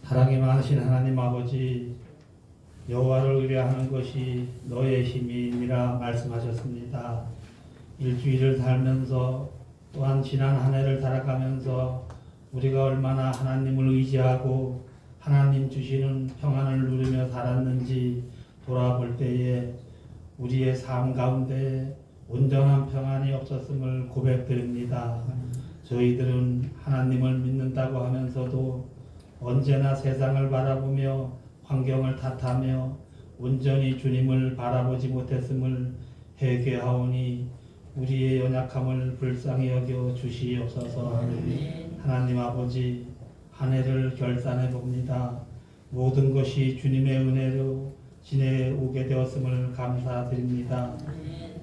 사랑이 많으신 하나님 아버지, 여호와를 의뢰하는 것이 너의 힘이니라 말씀하셨습니다. 일주일을 살면서 또한 지난 한 해를 살아가면서 우리가 얼마나 하나님을 의지하고 하나님 주시는 평안을 누리며 살았는지 돌아볼 때에 우리의 삶 가운데 온전한 평안이 없었음을 고백드립니다. 저희들은 하나님을 믿는다고 하면서도 언제나 세상을 바라보며 환경을 탓하며 온전히 주님을 바라보지 못했음을 회개하오니 우리의 연약함을 불쌍히 여겨 주시옵소서. 하나님 아버지, 한 해를 결산해 봅니다. 모든 것이 주님의 은혜로 지내오게 되었음을 감사드립니다.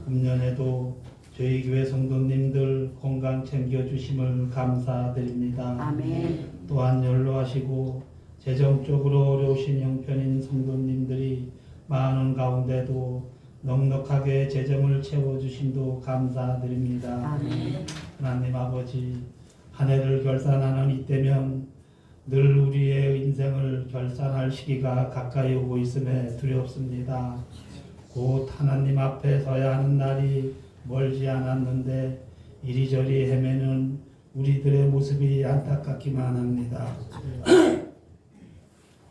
금년에도 저희 교회 성도님들 건강 챙겨주심을 감사드립니다. 아멘. 또한 연로하시고 재정적으로 어려우신 형편인 성도님들이 많은 가운데도 넉넉하게 재정을 채워주심도 감사드립니다. 아멘. 하나님 아버지, 한 해를 결산하는 이때면 늘 우리의 인생을 결산할 시기가 가까이 오고 있음에 두렵습니다. 곧 하나님 앞에 서야 하는 날이 멀지 않았는데 이리저리 헤매는 우리들의 모습이 안타깝기만 합니다.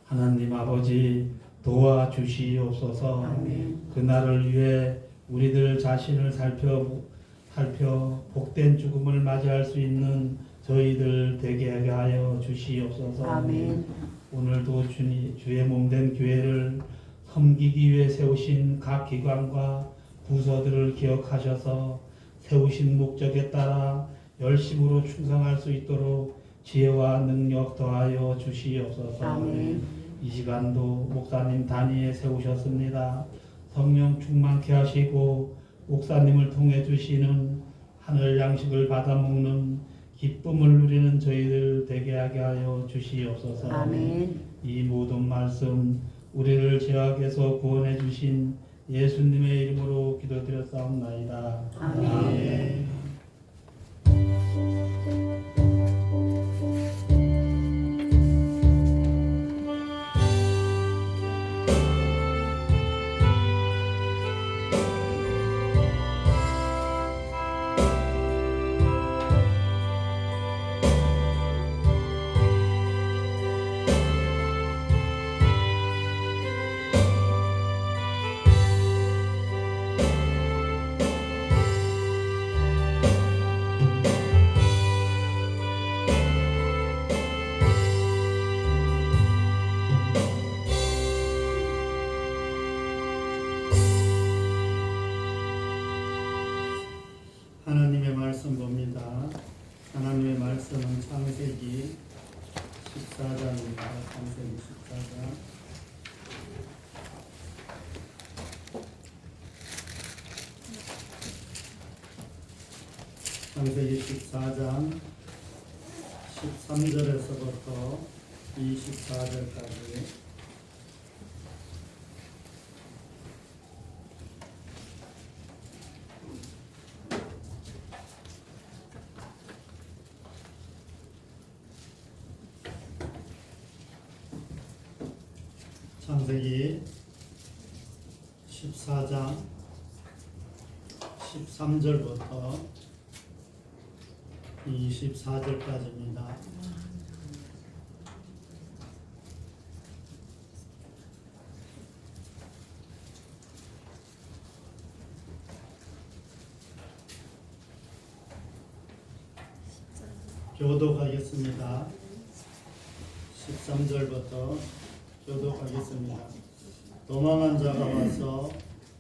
하나님 아버지, 도와주시옵소서. 아멘. 그날을 위해 우리들 자신을 살펴 복된 죽음을 맞이할 수 있는 저희들 되게 하여 주시옵소서. 아멘. 오늘도 주의 몸된 교회를 섬기기 위해 세우신 각 기관과 부서들을 기억하셔서 세우신 목적에 따라 열심으로 충성할 수 있도록 지혜와 능력 더하여 주시옵소서. 아멘. 이 시간도 목사님 단위에 세우셨습니다. 성령 충만케 하시고 목사님을 통해 주시는 하늘 양식을 받아 먹는 기쁨을 누리는 저희들 되게 하게 하여 주시옵소서. 아멘. 이 모든 말씀 우리를 죄악에서 구원해 주신 예수님의 이름으로 기도드렸사옵나이다. 아멘. 하나님의 말씀 봅니다. 하나님의 말씀은 창세기 14장입니다. 창세기 14장. 창세기 14장 13절에서부터 24절까지 창세기 14장 13절부터 24절까지입니다. 교독하겠습니다. 13절부터 교독하겠습니다. 도망한 자가 와서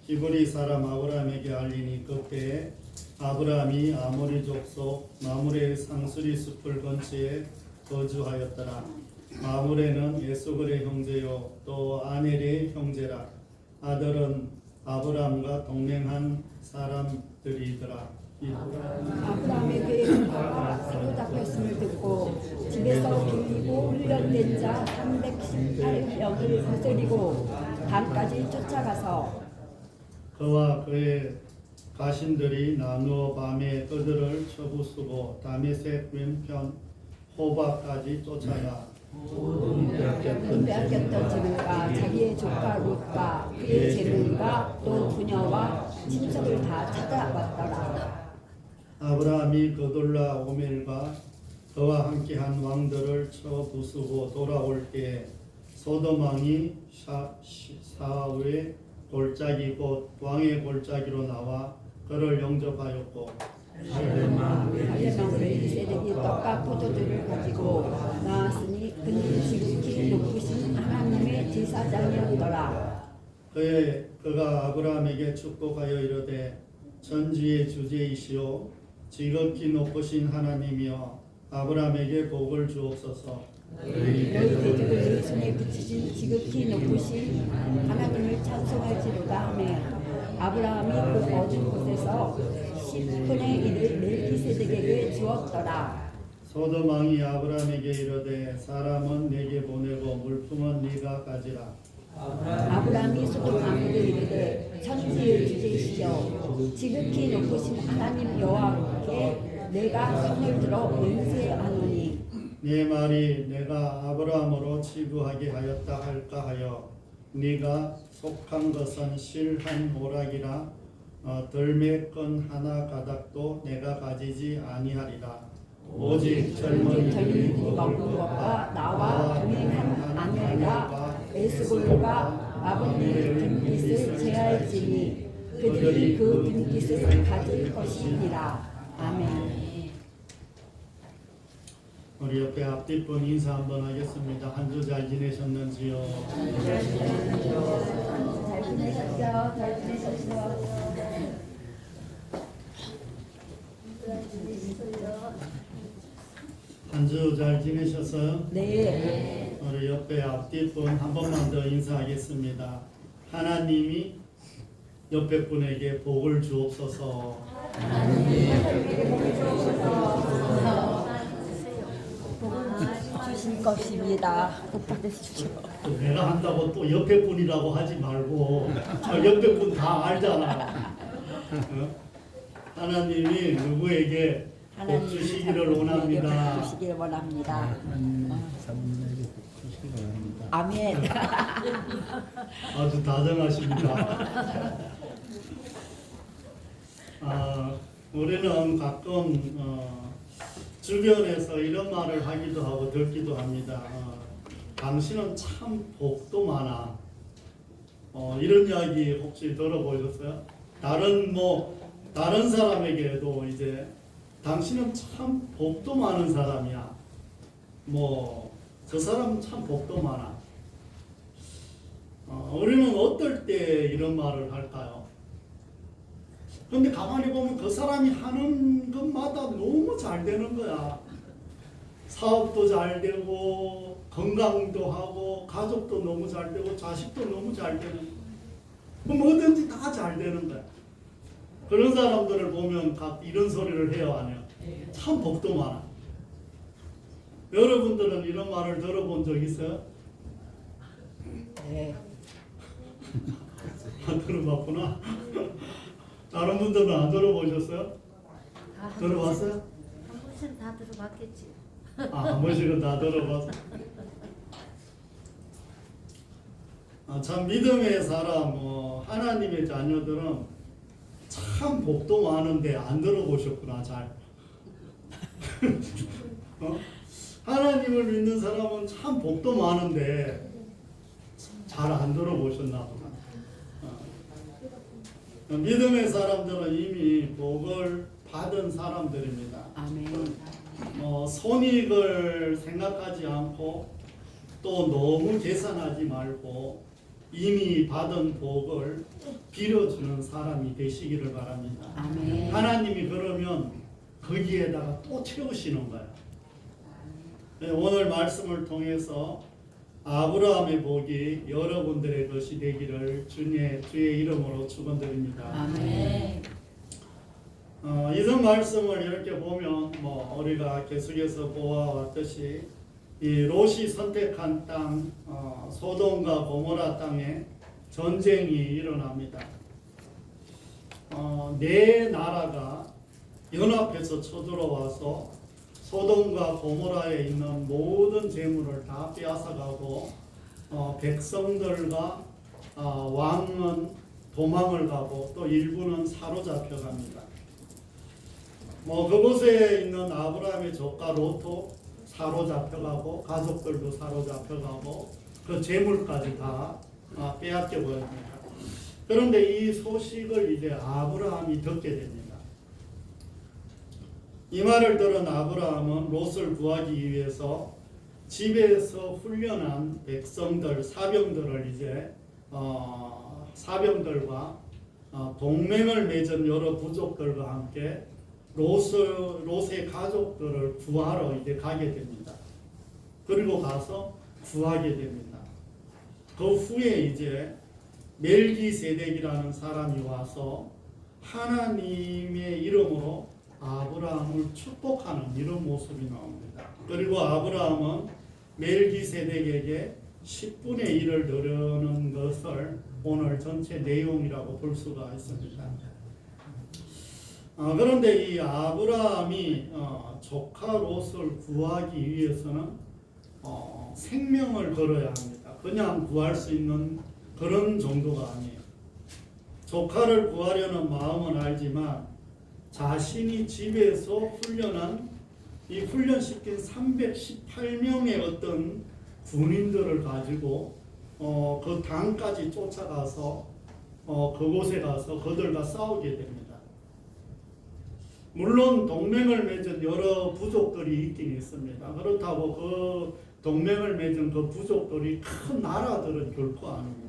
히브리 사람 아브라함에게 알리니 그때에 아브라함이 아모리 족속 마므레의 상수리 숲을 근처에 거주하였더라. 마므레는 에스골의 형제요 또 아넬의 형제라. 아들은 아브라함과 동맹한 사람들이더라. 아브라함에게 은가가 사로잡혔음을 듣고 집에서 빌리고 훈련된 자 318명을 다스리고 담까지 쫓아가서 그와 그의 가신들이 나누어 밤에 그들을 쳐부수고 다메섹 왼편 호박까지 쫓아가 빼앗겼던 재물과 자기의 조카 롯과 그의 재물과 또 부녀와 친척을 다 찾아왔더라. 아브라함이 그돌라 오멜과 그와 함께한 왕들을 쳐 부수고 돌아올 때에 소돔 왕이 사후의 골짜기 곧 왕의 골짜기로 나와 그를 영접하였고 할례만 멜기세덱이 떡과 포도주를 가지고 나왔으니 그는 지극히 높으신 하나님의 제사장이었더라. 그가 아브라함에게 축복하여 이르되 천지의 주제이시오 지극히 높으신 하나님이여 아브라함에게 복을 주옵소서. 너희 대적을 내 손에 붙이신 지극히 높으신 하나님을 찬송할지로다 하매 아브라함이 그 얻은 곳에서 10분의 1을 멜기세덱에게 주었더라. 소돔 왕이 아브라함에게 이르되 사람은 내게 보내고 물품은 네가 가지라. 아브라함이 소돔 왕에게 이르되 천지의 주제이시여 지극히 높으신 하나님 여호와께 내가 손을 들어 맹세하노니 네 말이 내가 아브라함으로 치부하게 하였다 할까 하여 네가 속한 것은 실 한 모락이라 들매끈 하나 가닥도 내가 가지지 아니하리라. 오직 젊은이들이 먹은 것과 나와 동행한 아내가 에스골과 아버님의 빈깃을 제할지니 그들이 그 빈깃을 가질 것이니라. 아멘. 우리 옆에 앞뒷분 인사 한번 하겠습니다. 한 주 잘 지내셨는지요? 잘 지내셨죠? 잘 지내셨죠? 한 주 잘 지내셨어요? 네. 우리 옆에 앞뒷분 한 번만 더 인사하겠습니다. 하나님이 옆에 분에게 복을 주옵소서. 주실 것입니다. 복 받으십시오. 내가 한다고 또 옆에 분이라고 하지 말고 저 옆에 분 다 알잖아. 어? 하나님이 누구에게 복 주시기를 원합니다. 복 주시기를 원합니다. 아멘. 아주 다정하십니다. 우리는 가끔 주변에서 이런 말을 하기도 하고 듣기도 합니다. 당신은 참 복도 많아. 이런 이야기 혹시 들어보셨어요? 다른 사람에게도 이제 당신은 참 복도 많은 사람이야. 저 사람은 참 복도 많아. 우리는 어떨 때 이런 말을 할까요? 근데 가만히 보면 그 사람이 하는 것마다 너무 잘 되는 거야. 사업도 잘 되고 건강도 하고 가족도 너무 잘 되고 자식도 너무 잘 되는 거야. 뭐든지 다 잘 되는 거야. 그런 사람들을 보면 이런 소리를 해요, 안 해요? 참 복도 많아. 여러분들은 이런 말을 들어본 적 있어요? 네. 안 들어봤구나. 다른 분들은 안 들어보셨어요? 들어봤어요? 한 번씩은 다 들어봤겠지. 한 번씩은 다 들어봤어. 참 믿음의 사람, 하나님의 자녀들은 참 복도 많은데 안 들어보셨구나, 잘. 하나님을 믿는 사람은 참 복도 많은데 잘 안 들어보셨나 보다. 믿음의 사람들은 이미 복을 받은 사람들입니다. 아멘. 손익을 생각하지 않고 또 너무 계산하지 말고 이미 받은 복을 빌어주는 사람이 되시기를 바랍니다. 아멘. 하나님이 그러면 거기에다가 또 채우시는 거예요. 네, 오늘 말씀을 통해서 아브라함의 복이 여러분들의 것이 되기를 주의 이름으로 축원드립니다. 아멘. 이런 말씀을 이렇게 보면 우리가 계속해서 보아왔듯이 이 롯이 선택한 땅 소돔과 고모라 땅에 전쟁이 일어납니다. 네 나라가 연합해서 쳐들어와서 소돔과 고모라에 있는 모든 재물을 다 빼앗아가고 백성들과 왕은 도망을 가고 또 일부는 사로잡혀 갑니다. 그곳에 있는 아브라함의 조카 롯도 사로잡혀가고 가족들도 사로잡혀가고 그 재물까지 다 빼앗겨 버립니다. 그런데 이 소식을 이제 아브라함이 듣게 됩니다. 이 말을 들은 아브라함은 롯을 구하기 위해서 집에서 훈련한 백성들, 사병들을 이제 사병들과 동맹을 맺은 여러 부족들과 함께 롯의 가족들을 구하러 이제 가게 됩니다. 그리고 가서 구하게 됩니다. 그 후에 이제 멜기세덱이라는 사람이 와서 하나님의 이름으로 아브라함을 축복하는 이런 모습이 나옵니다. 그리고 아브라함은 멜기세덱에게 10분의 1을 드리는 것을 오늘 전체 내용이라고 볼 수가 있습니다. 그런데 이 아브라함이 조카 롯을 구하기 위해서는 생명을 걸어야 합니다. 그냥 구할 수 있는 그런 정도가 아니에요. 조카를 구하려는 마음은 알지만 자신이 집에서 훈련한 이 훈련시킨 318명의 어떤 군인들을 가지고 그 당까지 쫓아가서 그곳에 가서 그들과 싸우게 됩니다. 물론 동맹을 맺은 여러 부족들이 있긴 있습니다. 그렇다고 그 동맹을 맺은 그 부족들이 큰 나라들은 결코 아닙니다.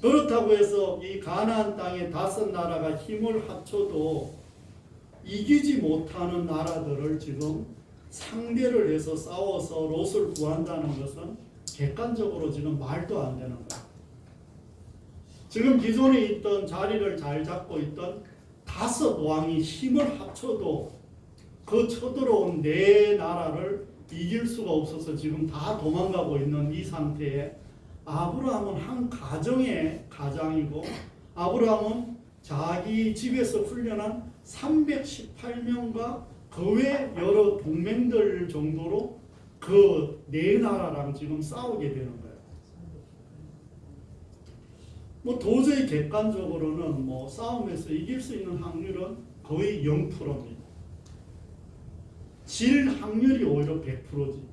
그렇다고 해서 이 가나안 땅의 5나라가 힘을 합쳐도 이기지 못하는 나라들을 지금 상대를 해서 싸워서 롯을 구한다는 것은 객관적으로 지금 말도 안 되는 거예요. 지금 기존에 있던 자리를 잘 잡고 있던 5 왕이 힘을 합쳐도 그 쳐들어온 4 나라를 이길 수가 없어서 지금 다 도망가고 있는 이 상태에 아브라함은 한 가정의 가장이고 아브라함은 자기 집에서 훈련한 318명과 그 외 여러 동맹들 정도로 그 4 나라랑 지금 싸우게 되는 거예요. 도저히 객관적으로는 싸움에서 이길 수 있는 확률은 거의 0%입니다. 질 확률이 오히려 100%지.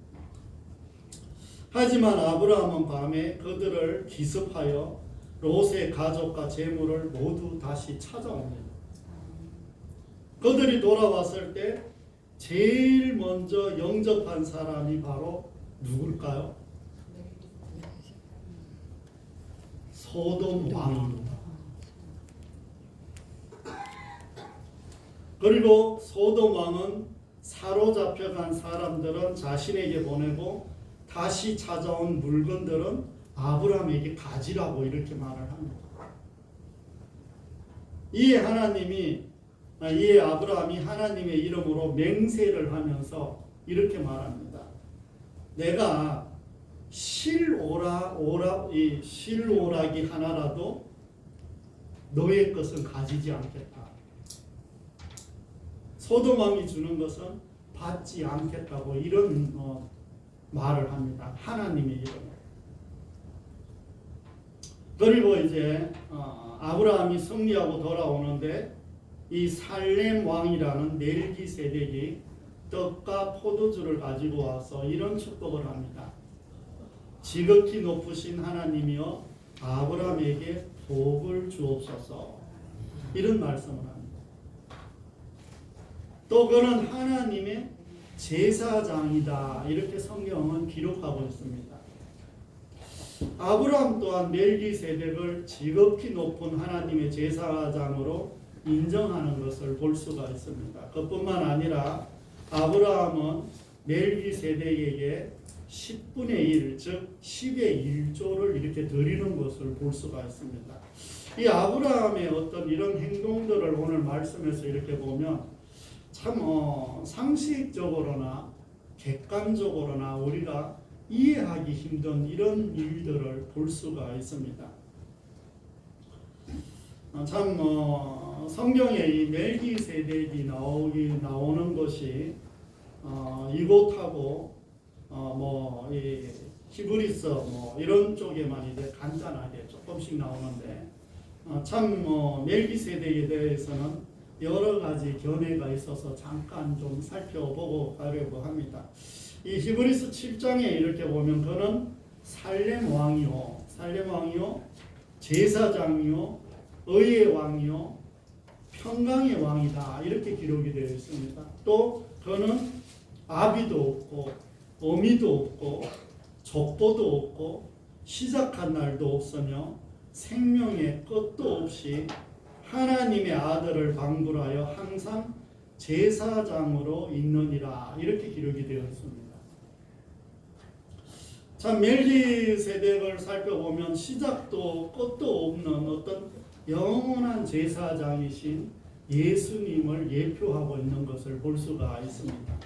하지만 아브라함은 밤에 그들을 기습하여 롯의 가족과 재물을 모두 다시 찾아옵니다. 그들이 돌아왔을 때 제일 먼저 영접한 사람이 바로 누굴까요? 소돔 왕입니다. 그리고 소돔 왕은 사로잡혀간 사람들은 자신에게 보내고 다시 찾아온 물건들은 아브라함에게 가지라고 이렇게 말을 합니다. 이에 아브라함이 하나님의 이름으로 맹세를 하면서 이렇게 말합니다. 내가 실오라기 하나라도 너의 것은 가지지 않겠다. 소돔 왕이 주는 것은 받지 않겠다고 이런 말을 합니다. 하나님의 이름으로. 그리고 이제 아브라함이 승리하고 돌아오는데 이 살렘 왕이라는 멜기세덱이 떡과 포도주를 가지고 와서 이런 축복을 합니다. 지극히 높으신 하나님이여 아브라함에게 복을 주옵소서. 이런 말씀을 합니다. 또 그는 하나님의 제사장이다. 이렇게 성경은 기록하고 있습니다. 아브라함 또한 멜기세덱을 지극히 높은 하나님의 제사장으로 인정하는 것을 볼 수가 있습니다. 그뿐만 아니라 아브라함은 멜기세덱에게 10분의 1, 즉 10의 1조를 이렇게 드리는 것을 볼 수가 있습니다. 이 아브라함의 어떤 이런 행동들을 오늘 말씀에서 이렇게 보면 참 상식적으로나 객관적으로나 우리가 이해하기 힘든 이런 일들을 볼 수가 있습니다. 참 성경에 이 멜기세덱이 나오는 것이 이곳하고 이 히브리서 이런 쪽에만 이제 간단하게 조금씩 나오는데 참 멜기세덱에 대해서는 여러 가지 견해가 있어서 잠깐 좀 살펴보고 가려고 합니다. 이 히브리서 7장에 이렇게 보면 그는 살렘 왕이요, 제사장이요, 의의 왕이요, 평강의 왕이다 이렇게 기록이 되어 있습니다. 또 그는 아비도 없고 어미도 없고 족보도 없고 시작한 날도 없으며 생명의 끝도 없이 하나님의 아들을 방불하여 항상 제사장으로 있느니라 이렇게 기록이 되어 있습니다. 참 멜기세덱을 살펴보면 시작도 끝도 없는 어떤 영원한 제사장이신 예수님을 예표하고 있는 것을 볼 수가 있습니다.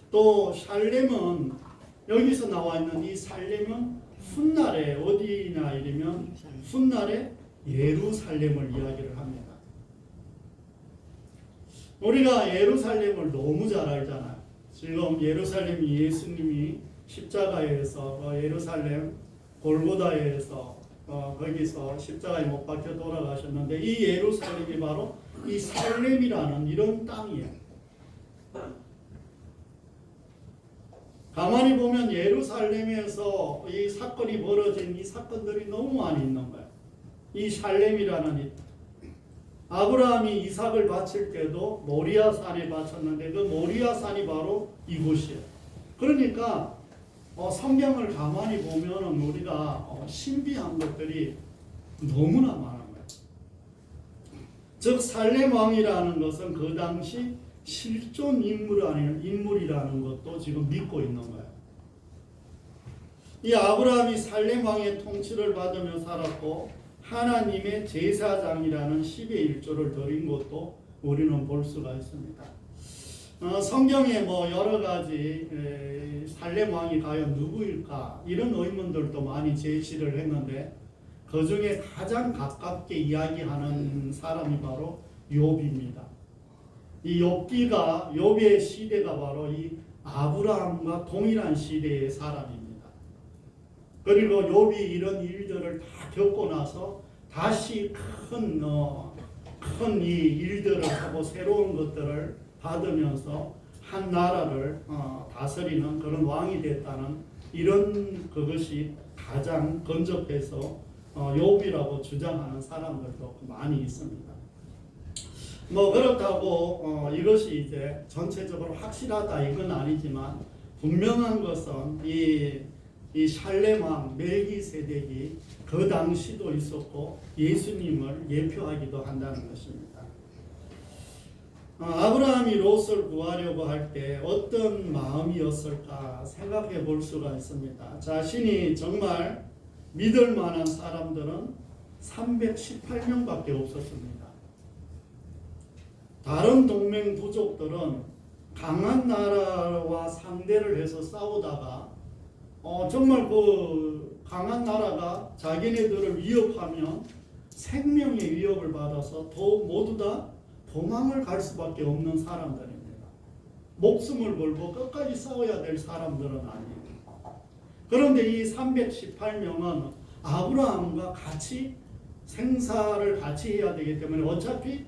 또 살렘은 여기서 나와 있는 이 살렘은 훗날에 어디냐 이러면 훗날에 예루살렘을 이야기를 합니다. 우리가 예루살렘을 너무 잘 알잖아요. 지금 예루살렘이 예수님이 십자가에서 예루살렘 골고다에서 거기서 십자가에 못 박혀 돌아가셨는데 이 예루살렘이 바로 이 살렘이라는 이런 땅이에요. 가만히 보면 예루살렘에서 이 사건이 벌어진 이 사건들이 너무 많이 있는 거예요. 이 살렘이라는 이 아브라함이 이삭을 바칠 때도 모리아산에 바쳤는데 그 모리아산이 바로 이곳이에요. 그러니까 성경을 가만히 보면은 우리가 신비한 것들이 너무나 많은 거예요. 즉 살렘 왕이라는 것은 그 당시 실존 인물이라는 것도 지금 믿고 있는 거예요. 이 아브라함이 살렘 왕의 통치를 받으며 살았고 하나님의 제사장이라는 10의 1조를 드린 것도 우리는 볼 수가 있습니다. 성경에 여러 가지 살렘 왕이 과연 누구일까 이런 의문들도 많이 제시를 했는데 그 중에 가장 가깝게 이야기하는 사람이 바로 욥입니다. 이 욥의 시대가 바로 이 아브라함과 동일한 시대의 사람입니다. 그리고 욥이 이런 일들을 다 겪고 나서 다시 큰 이 일들을 하고 새로운 것들을 받으면서 한 나라를 다스리는 그런 왕이 됐다는 이런 그것이 가장 근접해서 욥이라고 주장하는 사람들도 많이 있습니다. 그렇다고 이것이 이제 전체적으로 확실하다 이건 아니지만 분명한 것은 이 살렘 왕 멜기세덱이 그 당시도 있었고 예수님을 예표하기도 한다는 것입니다. 아브라함이 롯을 구하려고 할 때 어떤 마음이었을까 생각해 볼 수가 있습니다. 자신이 정말 믿을 만한 사람들은 318명밖에 없었습니다. 다른 동맹 부족들은 강한 나라와 상대를 해서 싸우다가 정말 그 강한 나라가 자기네들을 위협하면 생명의 위협을 받아서 모두 다 도망을 갈 수밖에 없는 사람들입니다. 목숨을 걸고 끝까지 싸워야 될 사람들은 아니에요. 그런데 이 318명은 아브라함과 같이 생사를 같이 해야 되기 때문에 어차피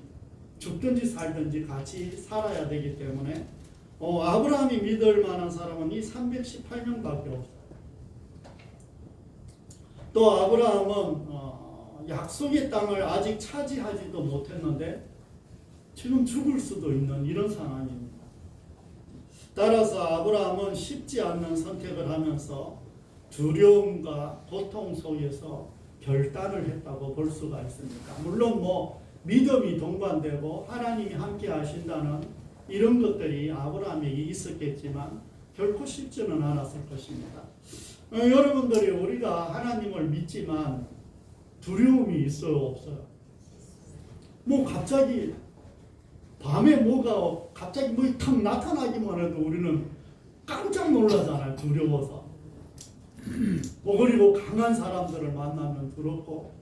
죽든지 살든지 같이 살아야 되기 때문에 아브라함이 믿을 만한 사람은 이 318명밖에 없어요. 또 아브라함은 약속의 땅을 아직 차지하지도 못했는데 지금 죽을 수도 있는 이런 상황입니다. 따라서 아브라함은 쉽지 않는 선택을 하면서 두려움과 고통 속에서 결단을 했다고 볼 수가 있습니다. 물론 믿음이 동반되고 하나님이 함께 하신다는 이런 것들이 아브라함에게 있었겠지만 결코 쉽지는 않았을 것입니다. 여러분들이 우리가 하나님을 믿지만 두려움이 있어요, 없어요? 갑자기 밤에 갑자기 탁 나타나기만 해도 우리는 깜짝 놀라잖아요, 두려워서. 그리고 강한 사람들을 만나면 두렵고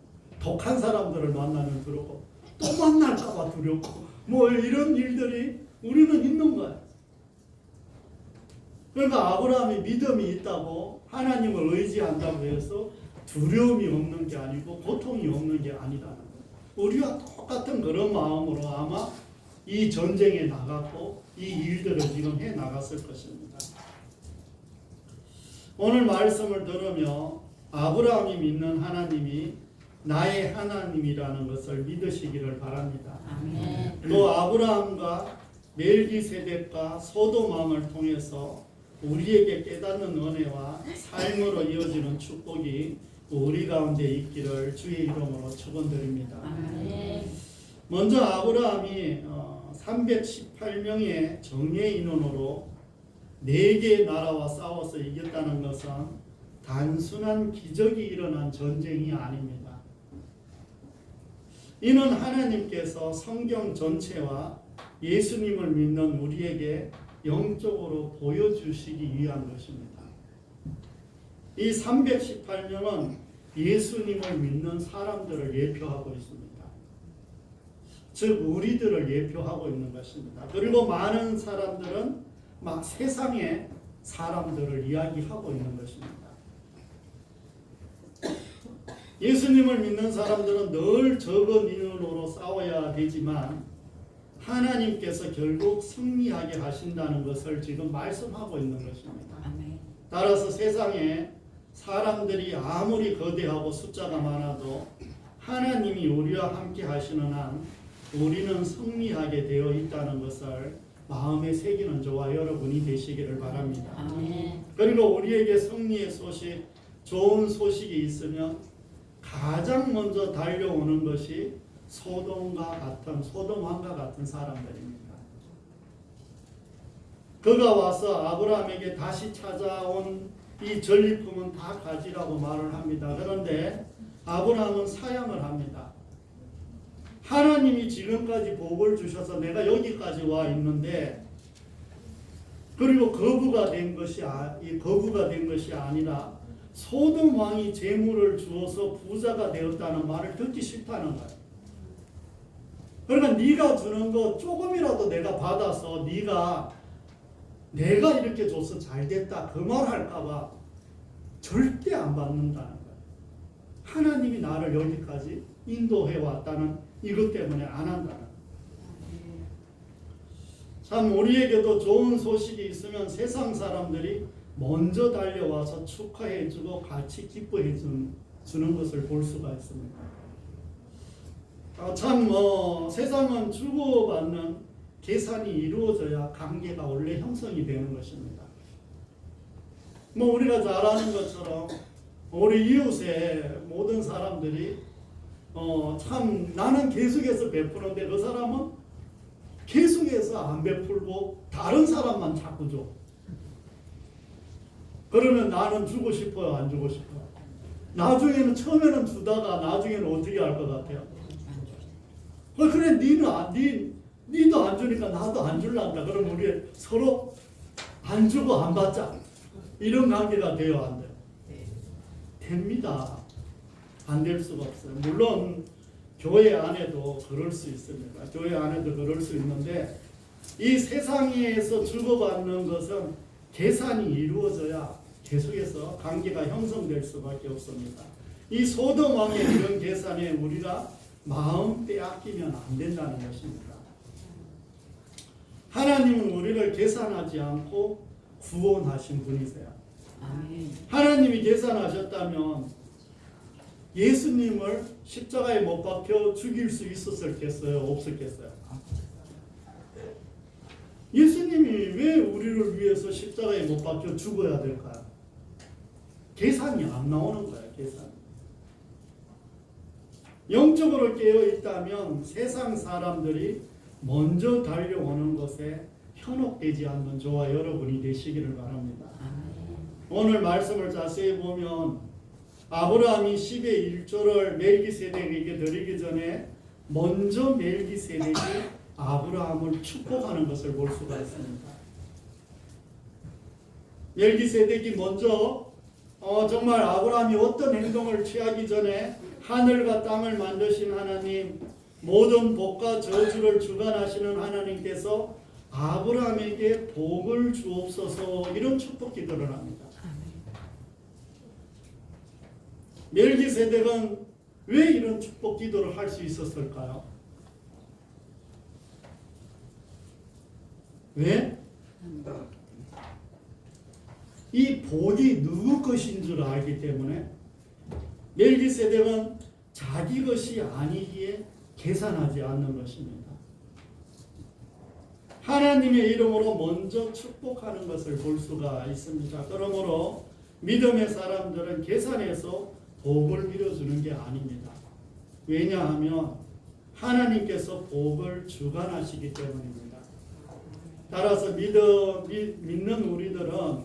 독한 사람들을 만나면 두렵고 또 만날까봐 두렵고 뭐 이런 일들이 우리는 있는 거야. 그러니까 아브라함이 믿음이 있다고 하나님을 의지한다고 해서 두려움이 없는 게 아니고 고통이 없는 게 아니라는 거예요. 우리와 똑같은 그런 마음으로 아마 이 전쟁에 나갔고 이 일들을 지금 해 나갔을 것입니다. 오늘 말씀을 들으며 아브라함이 믿는 하나님이 나의 하나님이라는 것을 믿으시기를 바랍니다. 아멘. 또 아브라함과 멜기세덱과 소돔왕을 통해서 우리에게 깨닫는 은혜와 삶으로 이어지는 축복이 우리 가운데 있기를 주의 이름으로 축원드립니다. 아멘. 먼저 아브라함이 318명의 정예 인원으로 4개의 나라와 싸워서 이겼다는 것은 단순한 기적이 일어난 전쟁이 아닙니다. 이는 하나님께서 성경 전체와 예수님을 믿는 우리에게 영적으로 보여주시기 위한 것입니다. 이 318명은 예수님을 믿는 사람들을 예표하고 있습니다. 즉 우리들을 예표하고 있는 것입니다. 그리고 많은 사람들은 막 세상의 사람들을 이야기하고 있는 것입니다. 예수님을 믿는 사람들은 늘 적은 인원으로 싸워야 되지만 하나님께서 결국 승리하게 하신다는 것을 지금 말씀하고 있는 것입니다. 아멘. 따라서 세상에 사람들이 아무리 거대하고 숫자가 많아도 하나님이 우리와 함께 하시는 한 우리는 승리하게 되어 있다는 것을 마음에 새기는 저와 여러분이 되시기를 바랍니다. 아멘. 그리고 우리에게 승리의 소식, 좋은 소식이 있으면 가장 먼저 달려오는 것이 소돔왕과 같은 사람들입니다. 그가 와서 아브라함에게 다시 찾아온 이 전리품은 다 가지라고 말을 합니다. 그런데 아브라함은 사양을 합니다. 하나님이 지금까지 복을 주셔서 내가 여기까지 와 있는데 그리고 거부가 된 것이 아니라 소돔 왕이 재물을 주어서 부자가 되었다는 말을 듣기 싫다는 거예요. 그러니까 네가 주는 거 조금이라도 내가 받아서 내가 이렇게 줘서 잘 됐다 그 말 할까봐 절대 안 받는다는 거예요. 하나님이 나를 여기까지 인도해 왔다는 이것 때문에 안 한다는 거예요. 참 우리에게도 좋은 소식이 있으면 세상 사람들이 먼저 달려와서 축하해주고 같이 기뻐해 주는 것을 볼 수가 있습니다. 세상은 주고받는 계산이 이루어져야 관계가 원래 형성이 되는 것입니다. 우리가 잘 아는 것처럼 우리 이웃의 모든 사람들이 나는 계속해서 베푸는데 그 사람은 계속해서 안 베풀고 다른 사람만 자꾸 줘. 그러면 나는 주고 싶어요, 안 주고 싶어요? 나중에는 처음에는 주다가 나중에는 어떻게 할 것 같아요? 그래 니도 안 주니까 나도 안 줄란다. 그럼 우리 서로 안 주고 안 받자. 이런 관계가 돼요, 안 돼요? 됩니다. 안 될 수가 없어요. 물론 교회 안에도 그럴 수 있습니다. 교회 안에도 그럴 수 있는데 이 세상에서 주고받는 것은 계산이 이루어져야 계속해서 관계가 형성될 수밖에 없습니다. 이 소돔 왕의 이런 계산에 우리가 마음 빼앗기면 안 된다는 것입니다. 하나님은 우리를 계산하지 않고 구원하신 분이세요. 아멘. 하나님이 계산하셨다면 예수님을 십자가에 못 박혀 죽일 수 있었겠어요? 없었겠어요? 예수님이 왜 우리를 위해서 십자가에 못 박혀 죽어야 될까요? 계산이 안 나오는 거예요. 계산. 영적으로 깨어 있다면 세상 사람들이 먼저 달려오는 것에 현혹되지 않는 저와 여러분이 되시기를 바랍니다. 오늘 말씀을 자세히 보면 아브라함이 10의 1조를 멜기세덱에게 드리기 전에 먼저 멜기세덱이 아브라함을 축복하는 것을 볼 수가 있습니다. 멜기세덱이 먼저 정말 아브라함이 어떤 행동을 취하기 전에 하늘과 땅을 만드신 하나님, 모든 복과 저주를 주관하시는 하나님께서 아브라함에게 복을 주옵소서 이런 축복 기도를 합니다. 멜기세덱은 왜 이런 축복 기도를 할 수 있었을까요? 왜? 이 복이 누구 것인 줄 알기 때문에 멜기세덱은 자기 것이 아니기에 계산하지 않는 것입니다. 하나님의 이름으로 먼저 축복하는 것을 볼 수가 있습니다. 그러므로 믿음의 사람들은 계산해서 복을 빌어주는 게 아닙니다. 왜냐하면 하나님께서 복을 주관하시기 때문입니다. 따라서 믿는 우리들은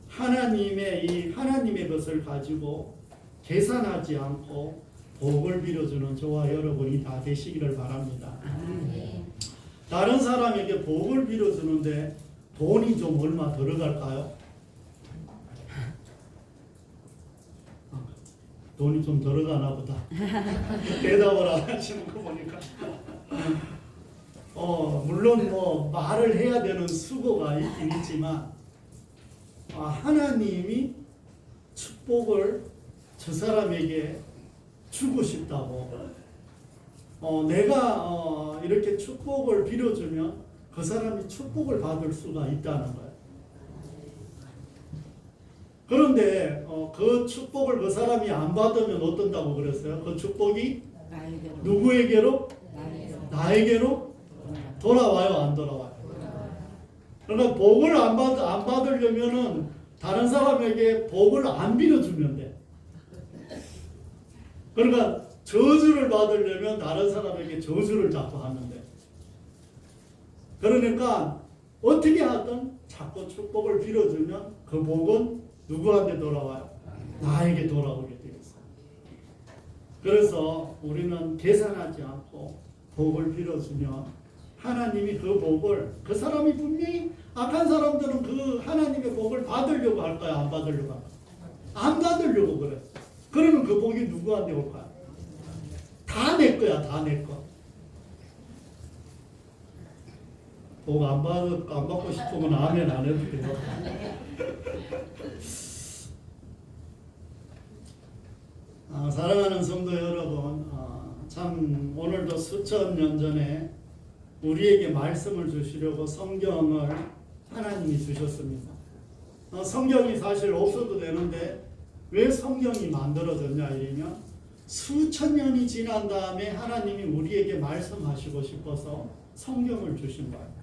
하나님의 것을 가지고 계산하지 않고 복을 빌어주는 저와 여러분이 다 되시기를 바랍니다. 다른 사람에게 복을 빌어주는데 돈이 좀 얼마 들어갈까요? 돈이 좀 들어가나 보다. 대답을 안 하시는 거 보니까. 물론 뭐 말을 해야 되는 수고가 있긴 있지만 하나님이 축복을 저 사람에게 주고 싶다고 내가 이렇게 축복을 빌어주면 그 사람이 축복을 받을 수가 있다는 거예요. 그런데 그 축복을 그 사람이 안 받으면 어떤다고 그랬어요? 그 축복이 누구에게로? 나에게로 돌아와요, 안 돌아와요? 그러니까 복을 안 받으려면은 다른 사람에게 복을 안 빌어주면 돼. 그러니까 저주를 받으려면 다른 사람에게 저주를 자꾸 하면 돼. 그러니까 어떻게 하든 자꾸 축복을 빌어주면 그 복은 누구한테 돌아와요? 나에게 돌아오게 되어 있어요. 그래서 우리는 계산하지 않고 복을 빌어주면 하나님이 그 복을 그 사람이 분명히 악한 사람들은 그 하나님의 복을 받으려고 할까요? 안 받으려고 할까요? 안 받으려고 그래. 그러면 그 복이 누구한테 올까요? 다 내 거야, 다 내 거. 복 안 받고 싶으면 아멘 안 해도 돼요. 사랑하는 성도 여러분, 참 오늘도 수천 년 전에 우리에게 말씀을 주시려고 성경을 하나님이 주셨습니다. 성경이 사실 없어도 되는데 왜 성경이 만들어졌냐 이러면 수천 년이 지난 다음에 하나님이 우리에게 말씀하시고 싶어서 성경을 주신 거예요.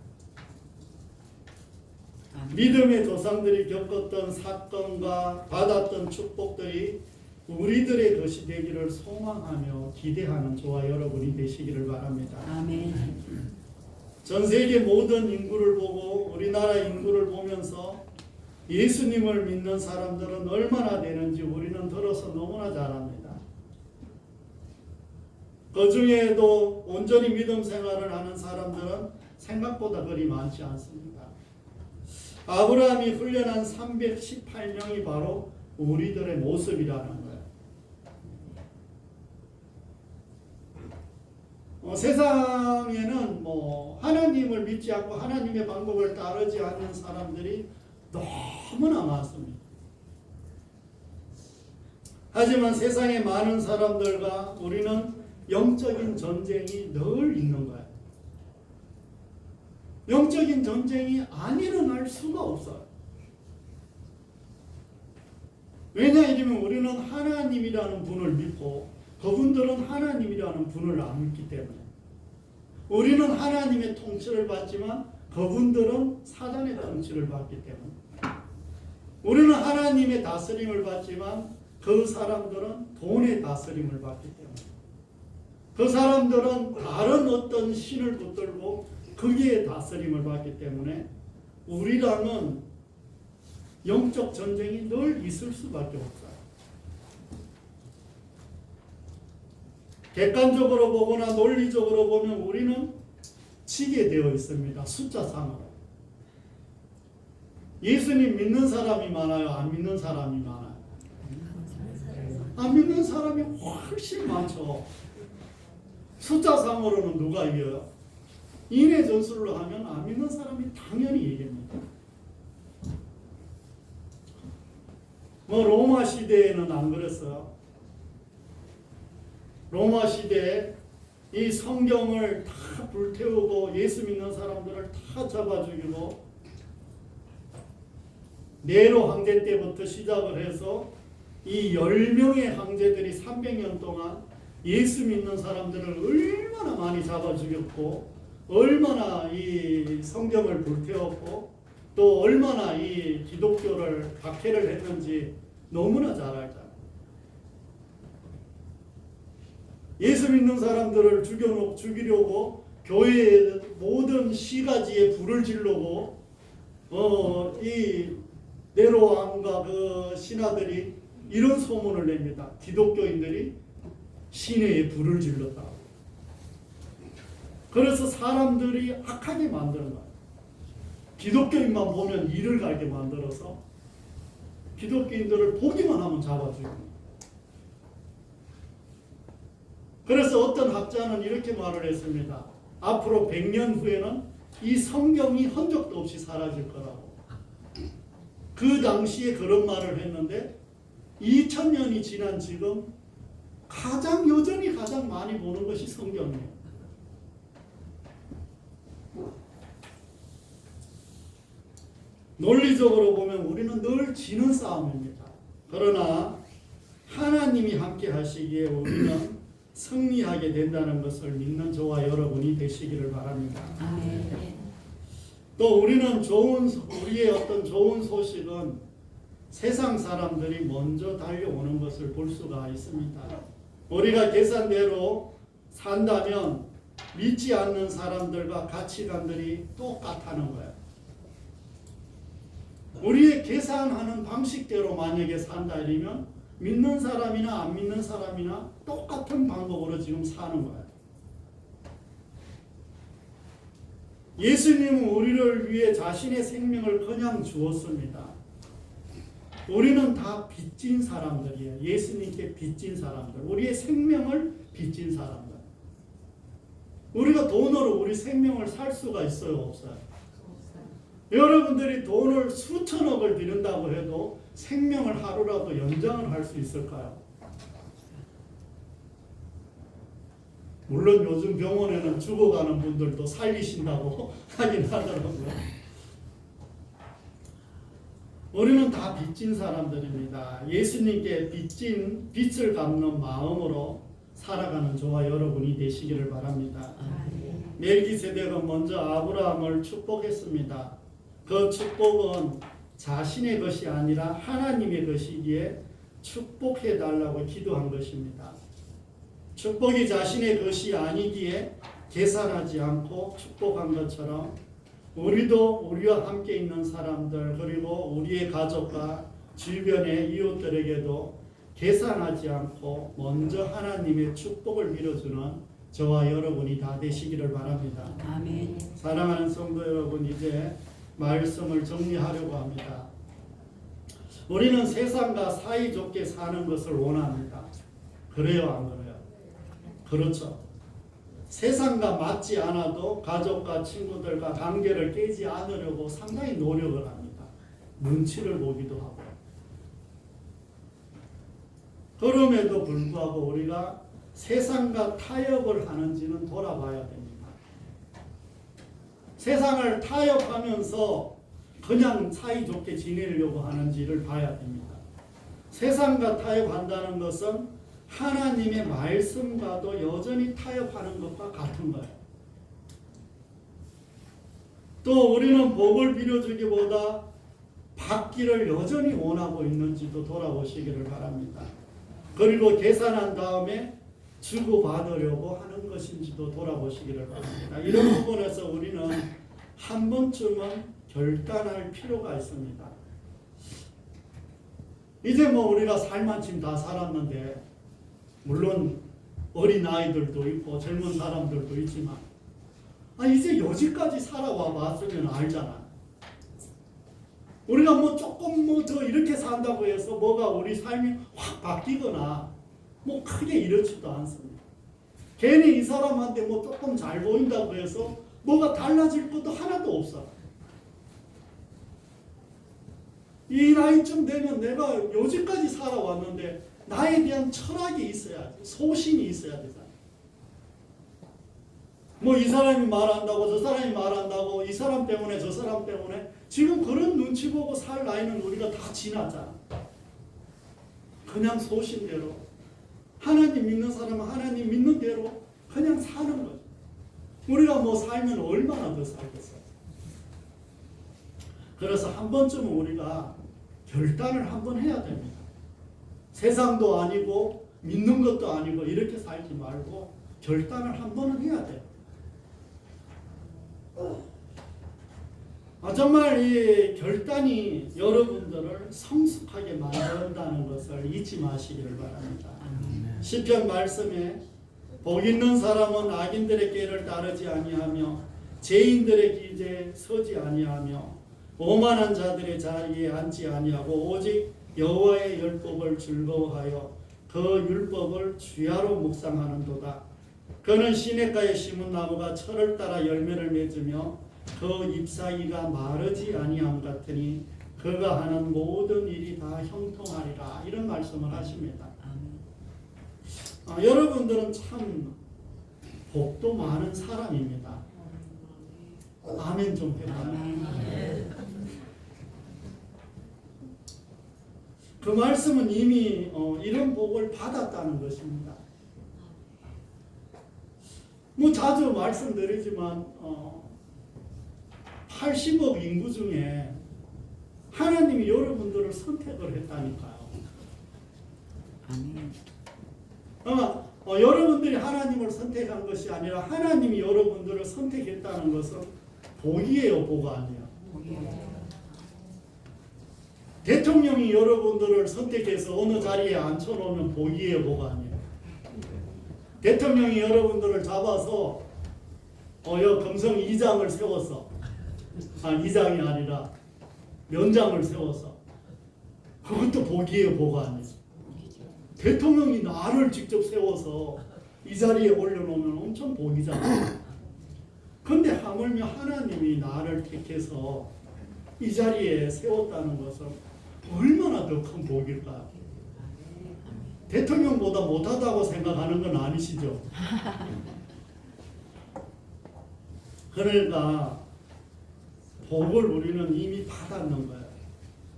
믿음의 조상들이 겪었던 사건과 받았던 축복들이 우리들의 것이 되기를 소망하며 기대하는 저와 여러분이 되시기를 바랍니다. 아멘. 전 세계 모든 인구를 보고 우리나라 인구를 보면서 예수님을 믿는 사람들은 얼마나 되는지 우리는 들어서 너무나 잘 압니다. 그 중에도 온전히 믿음 생활을 하는 사람들은 생각보다 그리 많지 않습니다. 아브라함이 훈련한 318명이 바로 우리들의 모습이라는 거예요. 세상에는 하나님을 믿지 않고 하나님의 방법을 따르지 않는 사람들이 너무나 많습니다. 하지만 세상의 많은 사람들과 우리는 영적인 전쟁이 늘 있는 거예요. 영적인 전쟁이 안 일어날 수가 없어요. 왜냐 이러면 우리는 하나님이라는 분을 믿고 그분들은 하나님이라는 분을 안 믿기 때문에 우리는 하나님의 통치를 받지만 그분들은 사단의 통치를 받기 때문에 우리는 하나님의 다스림을 받지만 그 사람들은 돈의 다스림을 받기 때문에 그 사람들은 다른 어떤 신을 붙들고 거기에 다스림을 받기 때문에 우리랑은 영적 전쟁이 늘 있을 수밖에 없어요. 객관적으로 보거나 논리적으로 보면 우리는 지게 되어 있습니다. 숫자상으로. 예수님 믿는 사람이 많아요? 안 믿는 사람이 많아요? 안 믿는 사람이 훨씬 많죠. 숫자상으로는 누가 이겨요? 인의 전술로 하면 안 믿는 사람이 당연히 이깁니다. 뭐 로마 시대에는 안 그랬어요. 로마 시대에 이 성경을 다 불태우고 예수 믿는 사람들을 다 잡아 죽이고 네로 황제 때부터 시작을 해서 이 10명의 황제들이 300년 동안 예수 믿는 사람들을 얼마나 많이 잡아 죽였고 얼마나 이 성경을 불태웠고 또 얼마나 이 기독교를 박해를 했는지 너무나 잘 알잖아요. 예수 믿는 사람들을 죽이려고 교회의 모든 시가지에 불을 지르고 이 네로 왕과 그 신하들이 이런 소문을 냅니다. 기독교인들이 시내에 불을 질렀다. 그래서 사람들이 악하게 만드는 거예요. 기독교인만 보면 이를 갈게 만들어서 기독교인들을 보기만 하면 잡아주고. 그래서 어떤 학자는 이렇게 말을 했습니다. 앞으로 100년 후에는 이 성경이 흔적도 없이 사라질 거라고. 그 당시에 그런 말을 했는데 2000년이 지난 지금 여전히 가장 많이 보는 것이 성경이에요. 논리적으로 보면 우리는 늘 지는 싸움입니다. 그러나 하나님이 함께 하시기에 우리는 승리하게 된다는 것을 믿는 저와 여러분이 되시기를 바랍니다. 또 우리는 우리의 어떤 좋은 소식은 세상 사람들이 먼저 달려오는 것을 볼 수가 있습니다. 우리가 계산대로 산다면 믿지 않는 사람들과 가치관들이 똑같다는 거예요. 우리의 계산하는 방식대로 만약에 산다 이러면 믿는 사람이나 안 믿는 사람이나 똑같은 방법으로 지금 사는 거예요. 예수님은 우리를 위해 자신의 생명을 그냥 주었습니다. 우리는 다 빚진 사람들이에요. 예수님께 빚진 사람들. 우리의 생명을 빚진 사람들. 우리가 돈으로 우리 생명을 살 수가 있어요? 없어요? 여러분들이 돈을 수천억을 들인다고 해도 생명을 하루라도 연장을 할 수 있을까요? 물론 요즘 병원에는 죽어가는 분들도 살리신다고 하긴 하더라고요. 우리는 다 빚진 사람들입니다. 예수님께 빚을 갚는 마음으로 살아가는 저와 여러분이 되시기를 바랍니다. 멜기세덱은 먼저 아브라함을 축복했습니다. 그 축복은 자신의 것이 아니라 하나님의 것이기에 축복해달라고 기도한 것입니다. 축복이 자신의 것이 아니기에 계산하지 않고 축복한 것처럼 우리도 우리와 함께 있는 사람들 그리고 우리의 가족과 주변의 이웃들에게도 계산하지 않고 먼저 하나님의 축복을 빌어주는 저와 여러분이 다 되시기를 바랍니다. 아멘. 사랑하는 성도 여러분, 이제 말씀을 정리하려고 합니다. 우리는 세상과 사이좋게 사는 것을 원합니다. 그래요, 안 그래요? 그렇죠. 세상과 맞지 않아도 가족과 친구들과 관계를 깨지 않으려고 상당히 노력을 합니다. 눈치를 보기도 하고. 그럼에도 불구하고 우리가 세상과 타협을 하는지는 돌아봐야 됩니다. 세상을 타협하면서 그냥 사이좋게 지내려고 하는지를 봐야 됩니다. 세상과 타협한다는 것은 하나님의 말씀과도 여전히 타협하는 것과 같은 거예요. 또 우리는 복을 빌어주기보다 받기를 여전히 원하고 있는지도 돌아보시기를 바랍니다. 그리고 계산한 다음에 주고받으려고 하는 것인지도 돌아보시기를 바랍니다. 이런 부분에서 우리는 한 번쯤은 결단할 필요가 있습니다. 이제 뭐 우리가 살만큼 다 살았는데 물론 어린 아이들도 있고 젊은 사람들도 있지만 이제 여지까지 살아와 봤으면 알잖아. 우리가 뭐 조금 뭐 더 이렇게 산다고 해서 뭐가 우리 삶이 확 바뀌거나 뭐 크게 이렇지도 않습니다. 괜히 이 사람한테 뭐 조금 잘 보인다고 해서 뭐가 달라질 것도 하나도 없어. 이 나이쯤 되면 내가 요지까지 살아왔는데 나에 대한 철학이 있어야지. 소신이 있어야 되잖아. 뭐 이 사람이 말한다고 저 사람이 말한다고 이 사람 때문에 저 사람 때문에 지금 그런 눈치 보고 살 나이는 우리가 다 지났잖아. 그냥 소신대로 하나님 믿는 사람은 하나님 믿는 대로 그냥 사는 거죠. 우리가 뭐 살면 얼마나 더 살겠어요. 그래서 한 번쯤은 우리가 결단을 한번 해야 됩니다. 세상도 아니고 믿는 것도 아니고 이렇게 살지 말고 결단을 한 번은 해야 돼요. 정말 이 결단이 여러분들을 성숙하게 만든다는 것을 잊지 마시기를 바랍니다. 시편 말씀에 복 있는 사람은 악인들의 길을 따르지 아니하며 죄인들의 기제에 서지 아니하며 오만한 자들의 자리에 앉지 아니하고 오직 여호와의 율법을 즐거워하여 그 율법을 주야로 묵상하는도다. 그는 시냇가에 심은 나무가 철을 따라 열매를 맺으며 그 잎사귀가 마르지 아니함 같으니 그가 하는 모든 일이 다 형통하리라. 이런 말씀을 하십니다. 여러분들은 참 복도 많은 사람입니다. 아멘 좀 해봐요. 그 말씀은 이미 이런 복을 받았다는 것입니다. 뭐 자주 말씀드리지만 80억 인구 중에 하나님이 여러분들을 선택을 했다니까요. 여러분들이 하나님을 선택한 것이 아니라 하나님이 여러분들을 선택했다는 것은 복이에요, 복 아니에요. 대통령이 여러분들을 선택해서 어느 자리에 앉혀놓으면 복이에요, 복 아니에요. 대통령이 여러분들을 잡아서 금성 2장을 세웠어. 이장이 아니라 면장을 세워서 그것도 복이에요, 복 아니에요. 대통령이 나를 직접 세워서 이 자리에 올려놓으면 엄청 복이잖아요. 근데 하물며 하나님이 나를 택해서 이 자리에 세웠다는 것은 얼마나 더 큰 복일까요? 대통령보다 못하다고 생각하는 건 아니시죠? 그러니까 복을 우리는 이미 받았는 거예요.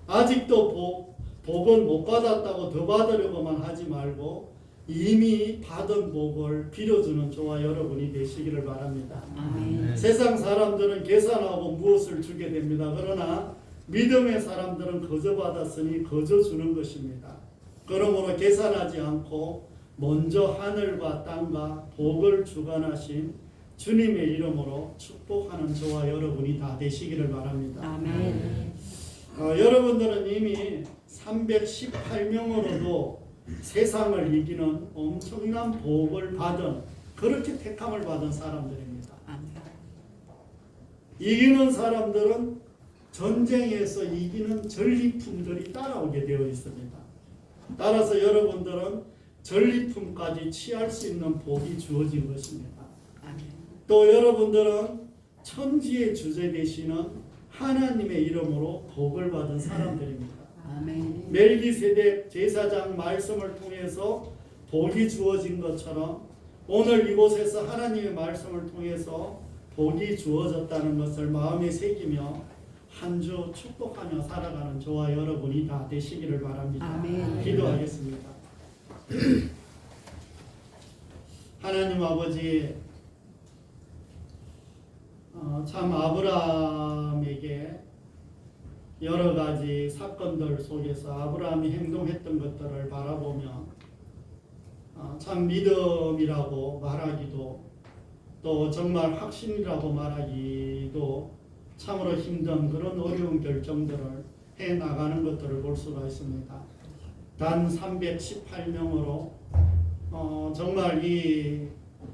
아직도 복은 못 받았다고 더 받으려고만 하지 말고 이미 받은 복을 빌어주는 저와 여러분이 되시기를 바랍니다. 세상 사람들은 계산하고 무엇을 주게 됩니다. 그러나 믿음의 사람들은 거저 받았으니 거저 주는 것입니다. 그러므로 계산하지 않고 먼저 하늘과 땅과 복을 주관하신 주님의 이름으로 축복하는 저와 여러분이 다 되시기를 바랍니다. 아멘. 여러분들은 이미 318명으로도 세상을 이기는 엄청난 복을 받은, 그렇게 택함을 받은 사람들입니다. 이기는 사람들은 전쟁에서 이기는 전리품들이 따라오게 되어 있습니다. 따라서 여러분들은 전리품까지 취할 수 있는 복이 주어진 것입니다. 또 여러분들은 천지의 주제 되시는 하나님의 이름으로 복을 받은 사람들입니다. 멜기세덱 제사장 말씀을 통해서 복이 주어진 것처럼 오늘 이곳에서 하나님의 말씀을 통해서 복이 주어졌다는 것을 마음에 새기며 한 주 축복하며 살아가는 저와 여러분이 다 되시기를 바랍니다. 아멘. 기도하겠습니다. 하나님 아버지, 참 아브라함에게 여러 가지 사건들 속에서 아브라함이 행동했던 것들을 바라보며 참 믿음이라고 말하기도 또 정말 확신이라고 말하기도 참으로 힘든 그런 어려운 결정들을 해나가는 것들을 볼 수가 있습니다. 단 318명으로 정말 이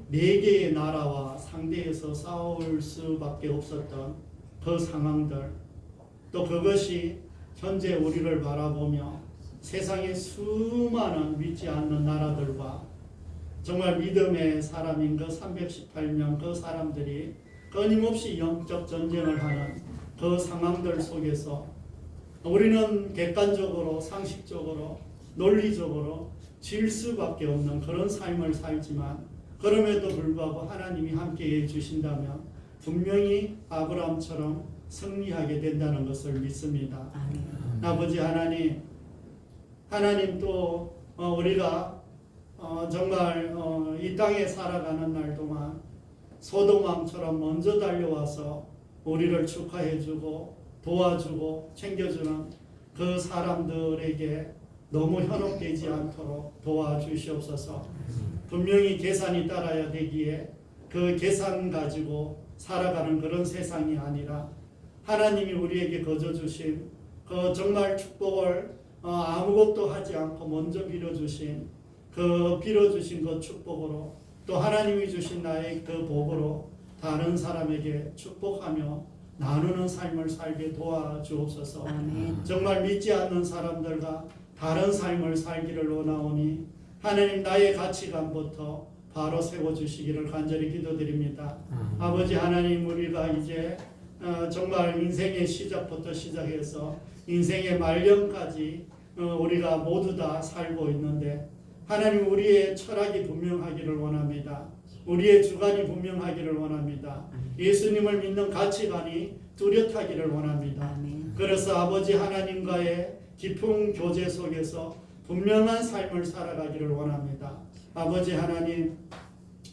4개의 나라와 상대해서 싸울 수밖에 없었던 그 상황들, 또 그것이 현재 우리를 바라보며 세상의 수많은 믿지 않는 나라들과 정말 믿음의 사람인 그 318명 그 사람들이 끊임없이 영적 전쟁을 하는 그 상황들 속에서 우리는 객관적으로 상식적으로 논리적으로 질 수밖에 없는 그런 삶을 살지만 그럼에도 불구하고 하나님이 함께해 주신다면 분명히 아브라함처럼 승리하게 된다는 것을 믿습니다. 아멘. 아버지 하나님 또 우리가 정말 이 땅에 살아가는 날 동안 소돔왕처럼 먼저 달려와서 우리를 축하해주고 도와주고 챙겨주는 그 사람들에게 너무 현혹되지 않도록 도와주시옵소서. 분명히 계산이 따라야 되기에 그 계산 가지고 살아가는 그런 세상이 아니라 하나님이 우리에게 거저 주신 그 정말 축복을 아무것도 하지 않고 먼저 빌어주신 그 축복으로 또 하나님이 주신 나의 그 복으로 다른 사람에게 축복하며 나누는 삶을 살게 도와주옵소서. 아멘. 정말 믿지 않는 사람들과 다른 삶을 살기를 원하오니 하나님 나의 가치관부터 바로 세워주시기를 간절히 기도드립니다. 아버지 하나님 우리가 이제 정말 인생의 시작부터 시작해서 인생의 말년까지 우리가 모두 다 살고 있는데 하나님 우리의 철학이 분명하기를 원합니다. 우리의 주관이 분명하기를 원합니다. 예수님을 믿는 가치관이 뚜렷하기를 원합니다. 아멘. 그래서 아버지 하나님과의 깊은 교제 속에서 분명한 삶을 살아가기를 원합니다. 아버지 하나님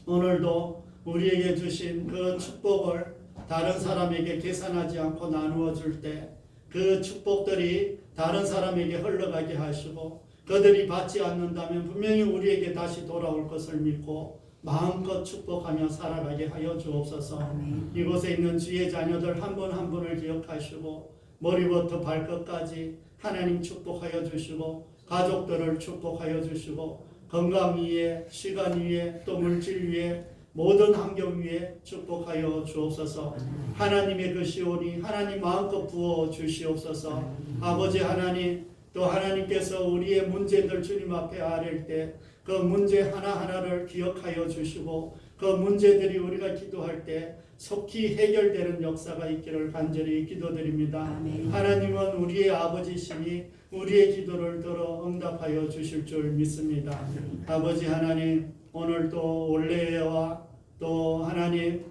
오늘도 우리에게 주신 그 축복을 다른 사람에게 계산하지 않고 나누어 줄 때 그 축복들이 다른 사람에게 흘러가게 하시고 그들이 받지 않는다면 분명히 우리에게 다시 돌아올 것을 믿고 마음껏 축복하며 살아가게 하여 주옵소서. 아멘. 이곳에 있는 주의 자녀들 한 분 한 분을 기억하시고 머리부터 발끝까지 하나님 축복하여 주시고 가족들을 축복하여 주시고 건강 위에 시간 위에 또 물질 위에 모든 환경 위에 축복하여 주옵소서. 하나님의 그 시온이 하나님 마음껏 부어 주시옵소서. 아버지 하나님 또 하나님께서 우리의 문제들 주님 앞에 아뢰일 때 그 문제 하나하나를 기억하여 주시고 그 문제들이 우리가 기도할 때 속히 해결되는 역사가 있기를 간절히 기도드립니다. 아멘. 하나님은 우리의 아버지시니 우리의 기도를 들어 응답하여 주실 줄 믿습니다. 아버지 하나님 오늘 또 올레와 또 하나님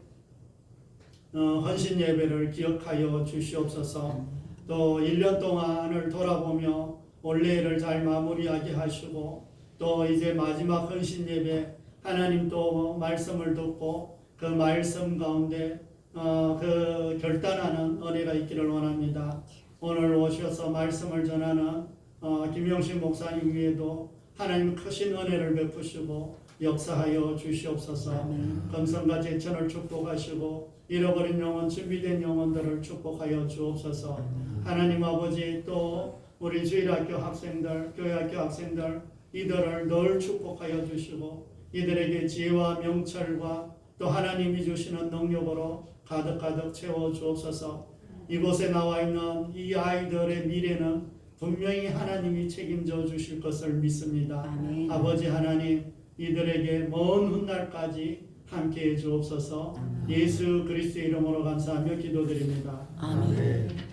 헌신 예배를 기억하여 주시옵소서. 또 1년 동안을 돌아보며 올레를 잘 마무리하게 하시고 또 이제 마지막 헌신 예배 하나님 또 말씀을 듣고 그 말씀 가운데 그 결단하는 은혜가 있기를 원합니다. 오늘 오셔서 말씀을 전하는 김영신 목사님 위에도 하나님 크신 은혜를 베푸시고 역사하여 주시옵소서. 아멘. 금성과 제천을 축복하시고 잃어버린 영혼 준비된 영혼들을 축복하여 주옵소서. 하나님 아버지 또 우리 주일학교 학생들 교회학교 학생들 이들을 늘 축복하여 주시고 이들에게 지혜와 명철과 또 하나님이 주시는 능력으로 가득가득 채워 주옵소서. 이곳에 나와 있는 이 아이들의 미래는 분명히 하나님이 책임져 주실 것을 믿습니다. 아멘. 아버지 하나님 이들에게 먼 훗날까지 함께해 주옵소서. 예수 그리스도의 이름으로 감사하며 기도드립니다. 아멘.